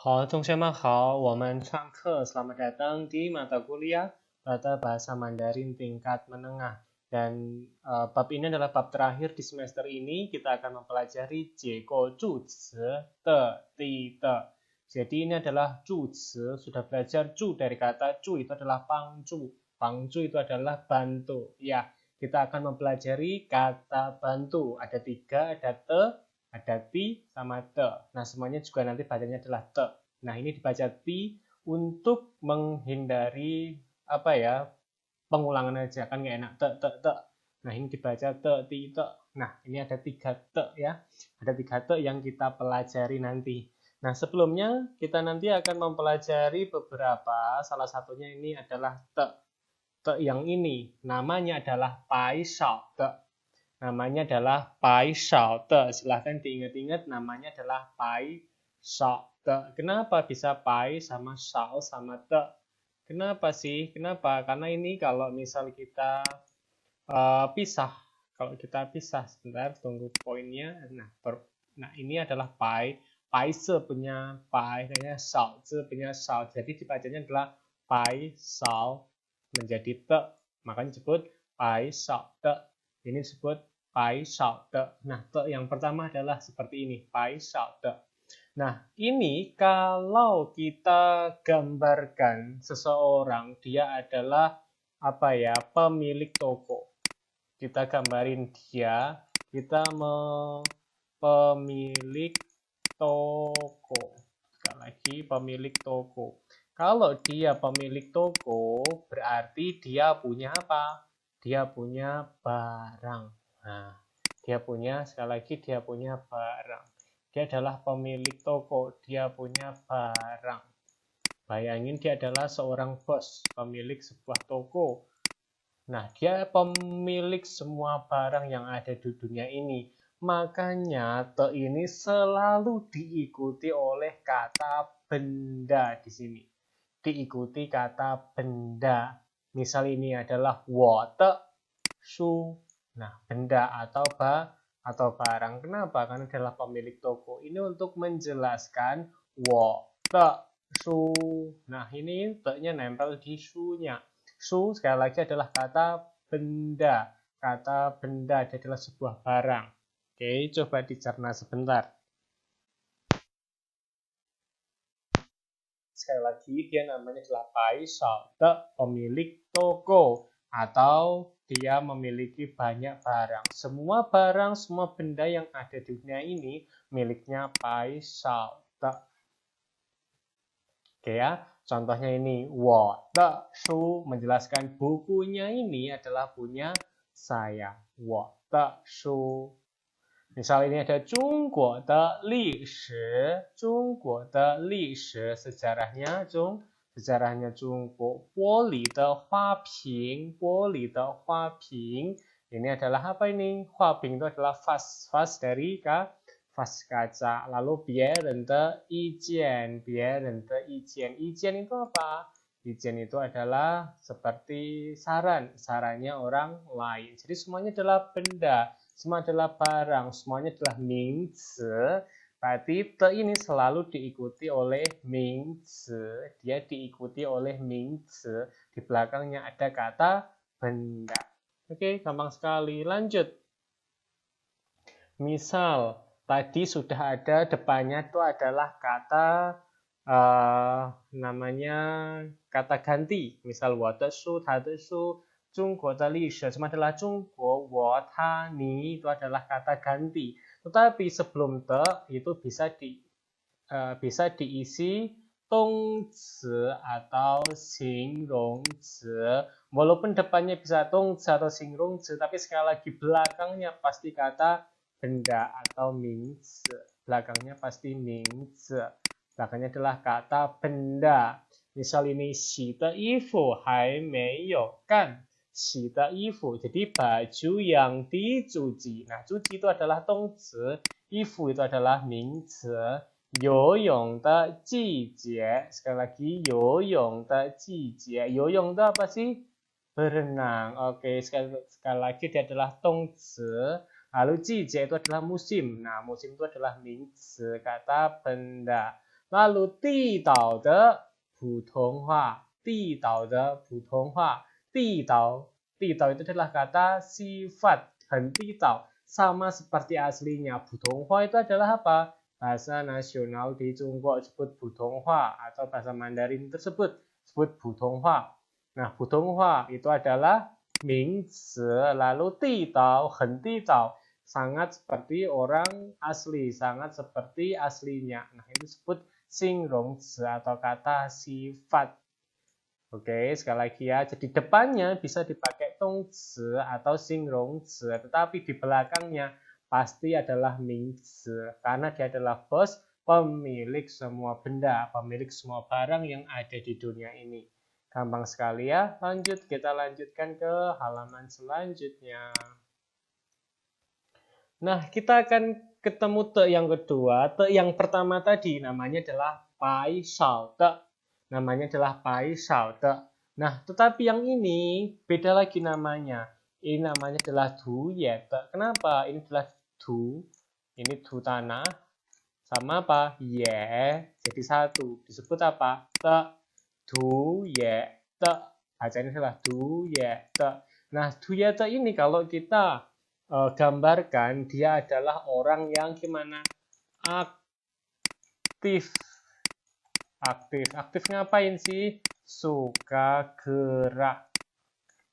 好，同学们好，我们上课. Selamat datang di mata kuliah Tata Bahasa Mandarin tingkat menengah. Dan bab ini adalah bab terakhir di semester ini. Kita akan mempelajari jeko zhuzi de ti de. Jadi ini adalah zhuzi. Sudah belajar zu dari kata zu itu adalah pangzu. Pangzu itu adalah bantu. Ya, kita akan mempelajari kata bantu. Ada tiga, ada te, ada ti, sama te. Nah, semuanya juga nanti bacanya adalah te. Nah, ini dibaca ti untuk menghindari pengulangan aja kan nggak enak te te te. Nah, ini dibaca te ti te. Nah, ini ada tiga te ya. Ada tiga te yang kita pelajari nanti. Nah, sebelumnya kita nanti akan mempelajari beberapa. Salah satunya ini adalah te. Te yang ini namanya adalah pai shao te. Namanya adalah pai shao te. Silahkan diingat-ingat namanya adalah pai shao te. Kenapa bisa pai sama shao sama te? Kenapa sih? Kenapa? Karena ini kalau misal kita pisah, kalau kita pisah sebentar, tunggu poinnya. Nah ini adalah pai. Pai se punya pai, kayaknya shao ze punya shao. Jadi dibacanya adalah pai shao menjadi te. Makanya disebut pai shao te. Ini disebut pai shao te. Nah, te yang pertama adalah seperti ini, pai shao te. Nah, ini kalau kita gambarkan seseorang, dia adalah pemilik toko. Kita gambarin dia, kita pemilik toko. Sekali lagi, pemilik toko. Kalau dia pemilik toko, berarti dia punya apa? Dia punya barang. Nah, sekali lagi dia punya barang. Dia adalah pemilik toko, dia punya barang. Bayangin dia adalah seorang bos, pemilik sebuah toko. Nah, dia pemilik semua barang yang ada di dunia ini. Makanya te ini selalu diikuti oleh kata benda di sini. Diikuti kata benda. Misal ini adalah wo te shu. Nah, benda atau barang. Kenapa? Karena adalah pemilik toko. Ini untuk menjelaskan wo te shu. Nah, ini te-nya nempel di shu-nya. Shu sekali lagi adalah kata benda. Kata benda adalah sebuah barang. Oke, coba dicerna sebentar. Sekali lagi, dia namanya adalah pai shao te, pemilik toko. Atau dia memiliki banyak barang. Semua barang, semua benda yang ada di dunia ini miliknya pai shao te. Oke ya, contohnya ini, wo te shu, menjelaskan bukunya ini adalah punya saya. Wo te shu. Misal ini ada Zhongguo de Li Shi, Zhongguo de Li Shi, sejarahnya Zhongguo, Boli de Hua Ping, Boli de Hua Ping. Ini adalah apa ini? Hua Ping itu adalah vas dari vas kaca. Lalu biaren de ijian, ijian itu apa? Ijian itu adalah seperti sarannya orang lain. Jadi semuanya adalah benda. Semua adalah barang, semuanya adalah mingzi. Berarti te ini selalu diikuti oleh mingzi. Dia diikuti oleh mingzi. Di belakangnya ada kata benda. Oke, gampang sekali. Lanjut. Misal, tadi sudah ada depannya itu adalah kata namanya kata ganti. Misal, watesu, tadesu, Zhongguo de Li Shi, semua adalah Zhongguo, wo, ta, ni, itu adalah kata ganti. Tetapi sebelum te itu bisa diisi tongzi atau xingrongzi. Walaupun depannya bisa tongzi atau xingrongzi, tapi sekali lagi belakangnya pasti kata benda atau mingzi. Belakangnya pasti mingzi. Belakangnya adalah kata benda. Misal ini xi de yifu hai mei you gan. Xi de yifu, jadi baju yang dicuci. Nah, cuci itu adalah tongzi, yifu itu adalah mingzi. Yoyong de jijie, sekali lagi yoyong de jijie. Yoyong itu apa sih? Berenang. Oke, sekali lagi dia adalah tongzi. Lalu jijie itu adalah musim. Nah, musim itu adalah mingzi, kata benda. Lalu 地道的普通话，地道的普通话，地道itu adalah kata sifat, 很地道, sama seperti aslinya. Putonghua itu adalah apa? Bahasa nasional di Tiongkok disebut Putonghua atau bahasa Mandarin tersebut disebut Putonghua. Nah, Putonghua itu adalah mingzi, lalu 地道, 很地道, sangat seperti orang asli, sangat seperti aslinya. Nah, itu disebut Xingrongzi atau kata sifat. Oke, sekali lagi ya. Jadi depannya bisa dipakai tongzi atau Xingrongzi, tetapi di belakangnya pasti adalah mingzi karena dia adalah bos, pemilik semua benda, pemilik semua barang yang ada di dunia ini. Gampang sekali ya. Lanjut, kita lanjutkan ke halaman selanjutnya. Nah, kita akan ketemu te yang kedua. Te yang pertama tadi namanya adalah pai shao te. Namanya adalah pai shao te. Nah, tetapi yang ini beda lagi namanya. Ini namanya adalah du ye te. Kenapa? Ini adalah du. Ini du tanah. Sama apa? Ye. Jadi satu. Disebut apa? Te. Du ye te. Bacanya adalah du ye te. Nah, du ye te ini kalau kita gambarkan, dia adalah orang yang gimana? Aktif. Aktif ngapain sih? Suka gerak.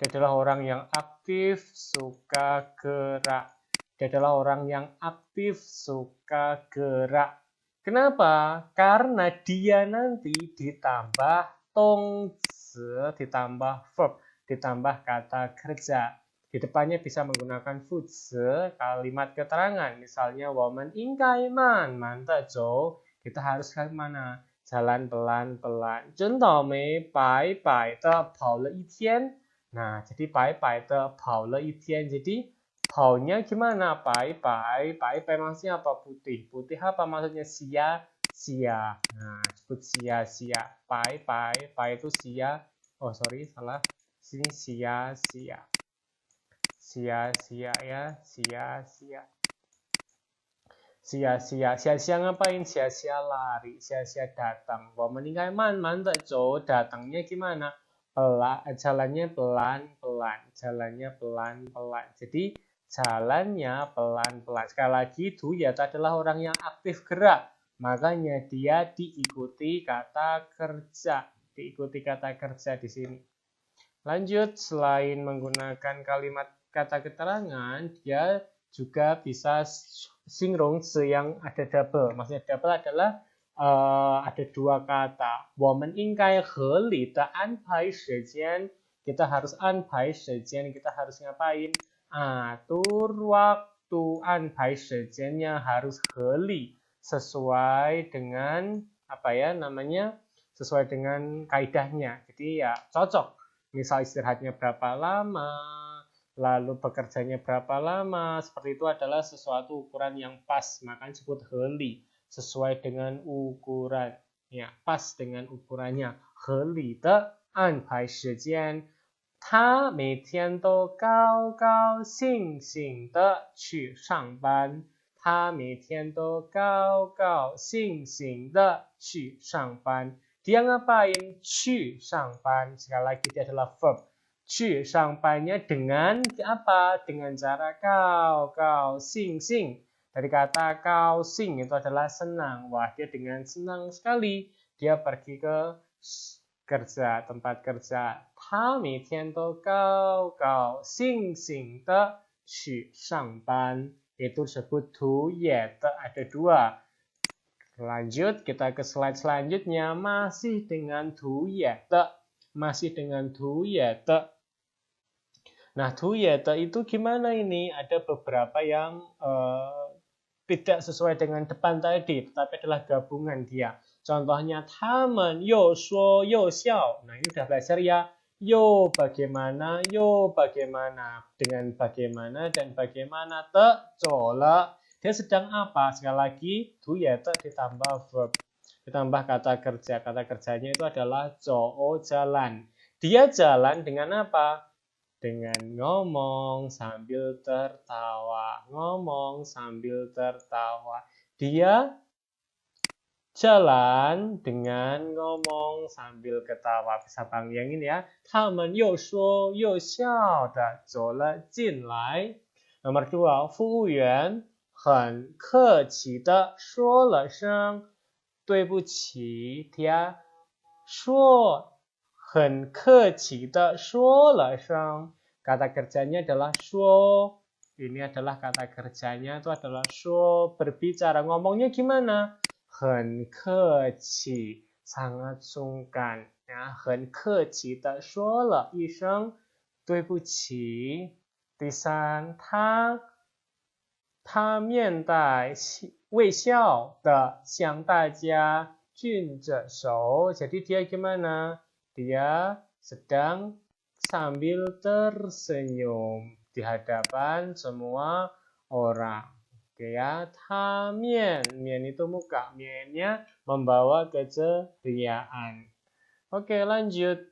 Dia adalah orang yang aktif, suka gerak. Dia adalah orang yang aktif, suka gerak. Kenapa? Karena dia nanti ditambah tongzi, ditambah verb, ditambah kata kerja. Di depannya bisa menggunakan fuzi, kalimat keterangan. Misalnya, 我们应该慢慢地走. Kita harus ke mana? Jalan pelan-pelan. 真倒霉白白的跑了一天. Nah, jadi 白白的跑了一天. Jadi,跑-nya gimana? 白白. 白白 maksudnya apa? Putih. Putih apa maksudnya? Sia-sia. Nah, disebut sia-sia. 白白. 白 itu sia. Oh, sorry, salah. Sini sia-sia. Sia-sia ya. Sia-sia. Sia-sia ngapain? Sia-sia lari, sia-sia datang. 我们应该慢慢地走. Datangnya gimana? Jalannya pelan-pelan. Jalannya pelan-pelan. Jadi jalannya pelan-pelan. Sekali lagi, du ye te adalah orang yang aktif gerak. Makanya dia diikuti kata kerja. Diikuti kata kerja di sini. Lanjut, selain menggunakan kalimat kata keterangan, dia juga bisa Xingrongzi yang ada double. Maksudnya double adalah ada dua kata. 我们应该合理的安排时间. Kita harus anpai shijian. Kita harus ngapain? Atur waktu. Anpai shijiannya harus heli. Sesuai dengan apa ya namanya? Sesuai dengan kaidahnya. Jadi ya cocok. Misal istirahatnya berapa lama, lalu bekerjanya berapa lama, seperti itu adalah sesuatu ukuran yang pas, makanya disebut heli, sesuai dengan ukuran, ya pas dengan ukurannya. Heli de anpai shijian, 他每天都高高兴兴的去上班，他每天都高高兴兴的去上班。Dia ngapain? 去上班. Sekali lagi dia adalah verb. 去上班-nya dengan apa? Dengan cara kau sing. Dari kata kau sing itu adalah senang. Wah, dia dengan senang sekali dia pergi ke kerja, tempat kerja. 他每天都高高兴兴的去上班. Itu disebut du ye te, ada dua. Lanjut, kita ke slide selanjutnya. Masih dengan du ye te. Masih dengan du ye te. Nah, du ye te itu gimana ini? Ada beberapa yang tidak sesuai dengan depan tadi, tetapi adalah gabungan dia. Contohnya, 他们又说又笑. Nah, ini udah belajar ya. Yo bagaimana, yo bagaimana. Dengan bagaimana dan bagaimana. Te, cola. Dia sedang apa? Sekali lagi, du ye te ditambah verb. Ditambah kata kerja. Kata kerjanya itu adalah zhou, jalan. Dia jalan dengan apa? Dengan ngomong sambil tertawa. Ngomong sambil tertawa. Dia jalan dengan ngomong sambil ketawa, bisa panggilin ya. 他们又说又笑的走了进来。Nomor 2, 服务员很客气的说了声对不起。Dia 说很客气的说了声。Kata kerjanya adalah 说. Ini adalah kata kerjanya itu adalah 说, berbicara. Ngomongnya gimana? 很客气, sangat sungkan. Ya, 很客气的说了一声对不起。第三，他面带微笑的向大家举着手. Jadi dia gimana? Dia sedang sambil tersenyum di hadapan semua orang. Oke ya, mien itu muka, miennya membawa keceriaan. Oke, lanjut.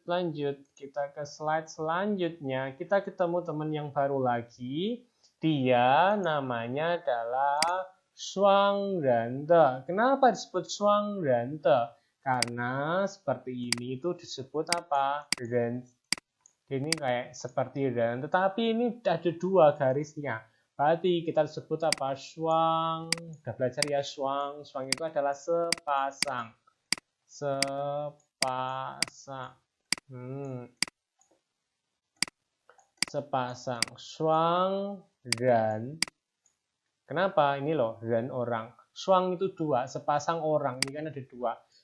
Kita ke slide selanjutnya. Kita ketemu teman yang baru lagi. Dia namanya adalah Shuang Rende. Kenapa disebut Shuang Rende? Karena seperti ini itu disebut apa? Ren. Ini kayak seperti ren, tetapi ini ada 2 garisnya. Berarti kita sebut apa? Shuang. Udah belajar ya shuang. Shuang itu adalah sepasang. Sepasang. Shuang ren. Kenapa? Ini loh, ren orang. Shuang itu 2, sepasang orang. Ini kan ada 2.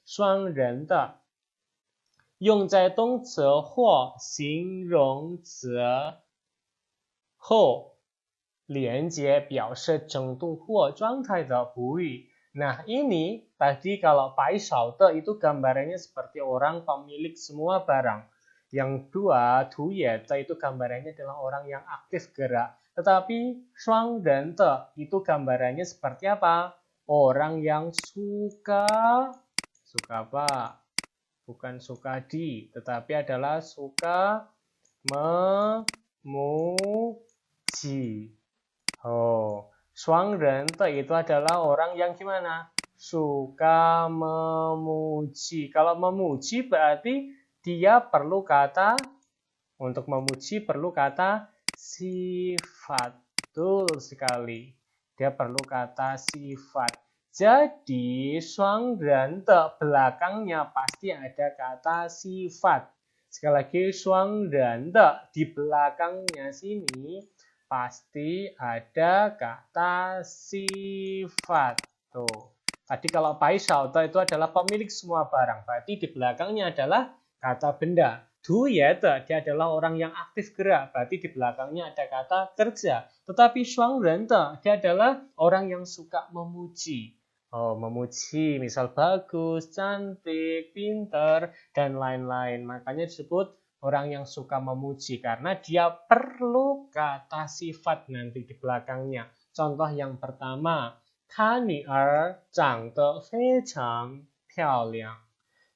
Shuang ren de. 用在动词或形容词后连接表示整动或状态的补语. Nah, ini tadi kalau pai shao de itu gambarannya seperti orang pemilik semua barang. Yang 2, tu ye de itu gambarannya adalah orang yang aktif gerak. Tetapi shuang ren de itu gambarannya seperti apa? Orang yang suka apa? Bukan suka di, tetapi adalah suka memuji. Shuang ren de itu adalah orang yang gimana? Suka memuji. Kalau memuji berarti dia perlu kata, untuk memuji perlu kata sifat. Betul sekali. Dia perlu kata sifat. Jadi, shuang ren de belakangnya pasti ada kata sifat. Sekali lagi, shuang ren de di belakangnya sini pasti ada kata sifat. Tuh. Tadi kalau pai shao de itu adalah pemilik semua barang. Berarti di belakangnya adalah kata benda. Du ye de, dia adalah orang yang aktif gerak. Berarti di belakangnya ada kata kerja. Tetapi shuang ren de, dia adalah orang yang suka memuji. Memuji, misal bagus, cantik, pintar, dan lain-lain. Makanya disebut orang yang suka memuji, karena dia perlu kata sifat nanti di belakangnya. Contoh yang pertama, 他女儿长得非常漂亮.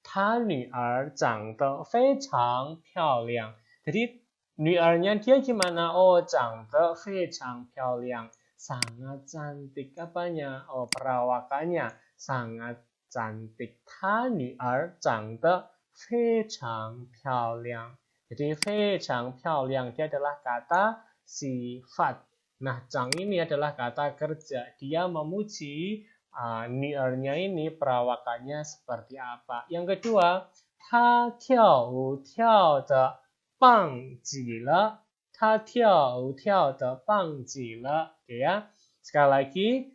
他女儿长得非常漂亮. Jadi, 女儿nya dia gimana? 长得非常漂亮. Sangat cantik. Apanya? Perawakannya sangat cantik. 她女儿长得非常漂亮. Jadi 非常漂亮 dia adalah kata sifat. Nah, 长 ini adalah kata kerja. Dia memuji女儿nya ini perawakannya seperti apa. Yang kedua, 她跳舞跳得棒极了. 他跳舞跳得棒极了. Ya. Sekali lagi,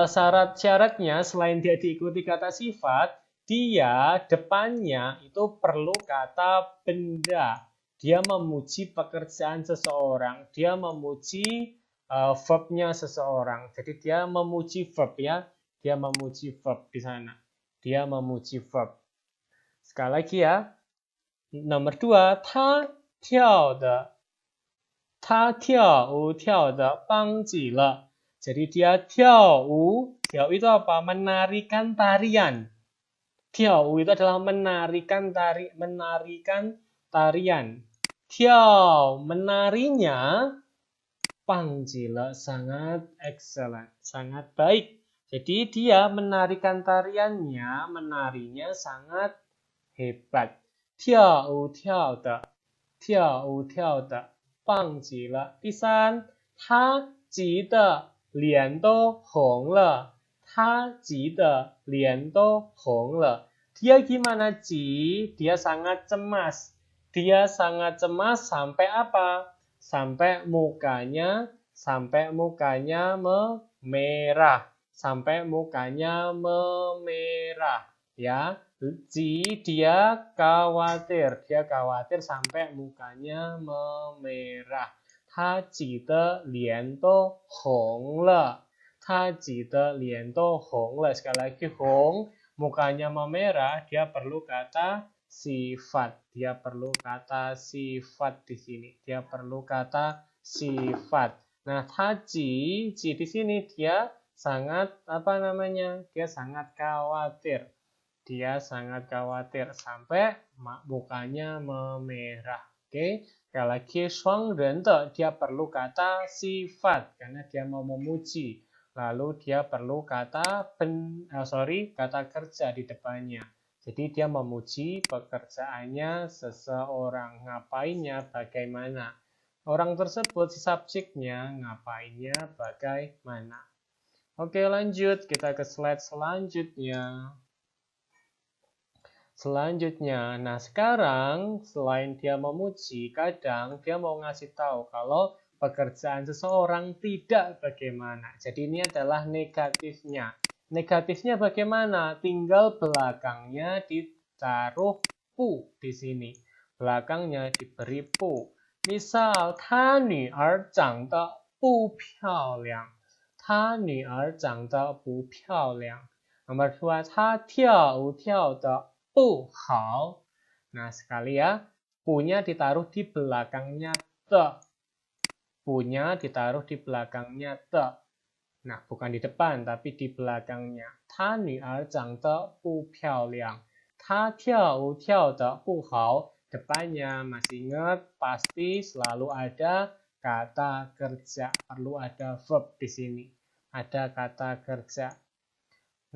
syarat-syaratnya selain dia diikuti kata sifat, dia depannya itu perlu kata benda. Dia memuji pekerjaan seseorang. Dia memuji verb-nya seseorang. Jadi dia memuji verb ya. Dia memuji verb di sana. Dia memuji verb. Sekali lagi ya. Nomor 2, 他跳舞跳得棒极了. Jadi dia 跳舞 itu apa? Menarikan tarian. 跳舞 itu adalah menarikan tarian. 跳 menarinya 棒极了 sangat excellent, sangat baik. Jadi dia menarikan tariannya, menarinya sangat hebat. 跳舞跳的，跳舞跳的，棒极了。第三，他急得脸都红了，他急得脸都红了。Dia gimana Ji? Dia sangat cemas. Dia sangat cemas sampai apa? Sampai mukanya memerah. Sampai mukanya memerah. Ya, Ji dia khawatir. Dia khawatir sampai mukanya memerah. 他急得脸都红了。他急得脸都红了。Sekali lagi hong, mukanya memerah, dia perlu kata sifat. Dia perlu kata sifat di sini. Dia perlu kata sifat. Nah, taji di sini dia sangat Dia sangat khawatir. Dia sangat khawatir sampai mukanya memerah. Oke, sekali lagi shuang ren de, dia perlu kata sifat karena dia mau memuji. Lalu dia perlu kata kata kerja di depannya. Jadi dia memuji pekerjaannya seseorang, ngapainnya bagaimana. Orang tersebut si subjeknya ngapainnya bagaimana. Oke, lanjut kita ke slide selanjutnya. Nah sekarang selain dia memuji, kadang dia mau ngasih tahu kalau pekerjaan seseorang tidak bagaimana. Jadi ini adalah negatifnya. Negatifnya bagaimana? Tinggal belakangnya ditaruh pu di sini. Belakangnya diberi pu. Misal, 她女儿长得不漂亮。她女儿长得不漂亮。Nomor 2, 她跳舞跳得不好. Nah, sekali ya, punya ditaruh di belakangnya te. Punya ditaruh di belakangnya te. Nah, bukan di depan, tapi di belakangnya. 她女儿长得不漂亮。她跳舞跳得不好。Depannya masih ingat, pasti selalu ada kata kerja. Perlu ada verb di sini. Ada kata kerja.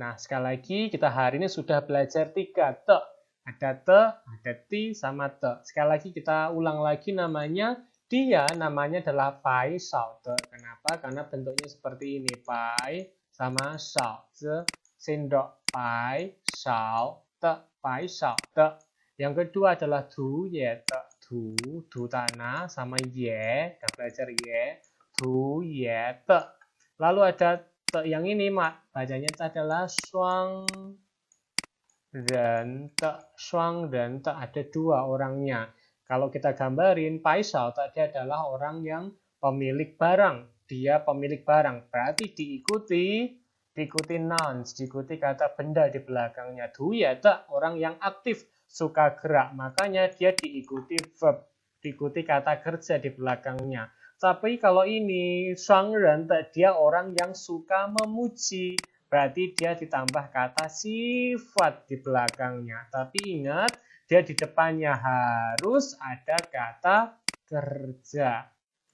Nah, sekali lagi kita hari ini sudah belajar 3 te. Ada te, ada ti, sama te. Sekali lagi kita ulang lagi namanya. Dia namanya adalah pai shao te. Kenapa? Karena bentuknya seperti ini. Pai sama shao. Sendok pai shao te. Pai shao te. Yang kedua adalah du ye te. Du tanah sama ye. Kita belajar ye. Du ye te. Lalu ada yang ini bacanya adalah shuang ren te, ada 2 orangnya. Kalau kita gambarin, pai shao tadi adalah orang yang pemilik barang. Dia pemilik barang, berarti diikuti nouns, diikuti kata benda di belakangnya. Du ye te, orang yang aktif, suka gerak, makanya dia diikuti verb, diikuti kata kerja di belakangnya. Tapi kalau ini shuang ren, dia orang yang suka memuji. Berarti dia ditambah kata sifat di belakangnya. Tapi ingat, dia di depannya harus ada kata kerja.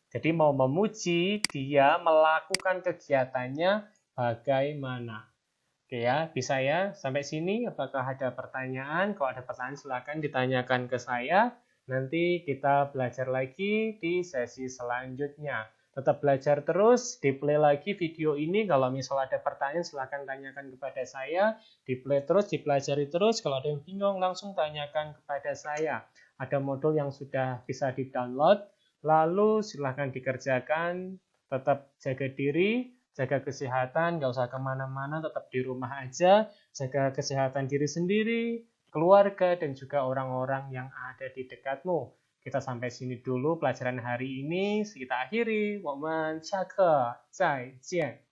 Jadi mau memuji, dia melakukan kegiatannya bagaimana. Oke ya, bisa ya sampai sini. Apakah ada pertanyaan? Kalau ada pertanyaan silakan ditanyakan ke saya. Nanti kita belajar lagi di sesi selanjutnya. Tetap belajar terus, di-play lagi video ini. Kalau misal ada pertanyaan, silakan tanyakan kepada saya. Di-play terus, dipelajari terus. Kalau ada yang bingung, langsung tanyakan kepada saya. Ada modul yang sudah bisa di-download. Lalu silakan dikerjakan. Tetap jaga diri, jaga kesehatan, nggak usah kemana-mana, tetap di rumah aja. Jaga kesehatan diri sendiri, keluarga, dan juga orang-orang yang ada di dekatmu. Kita sampai sini dulu pelajaran hari ini. Kita akhiri. 我们下课再见。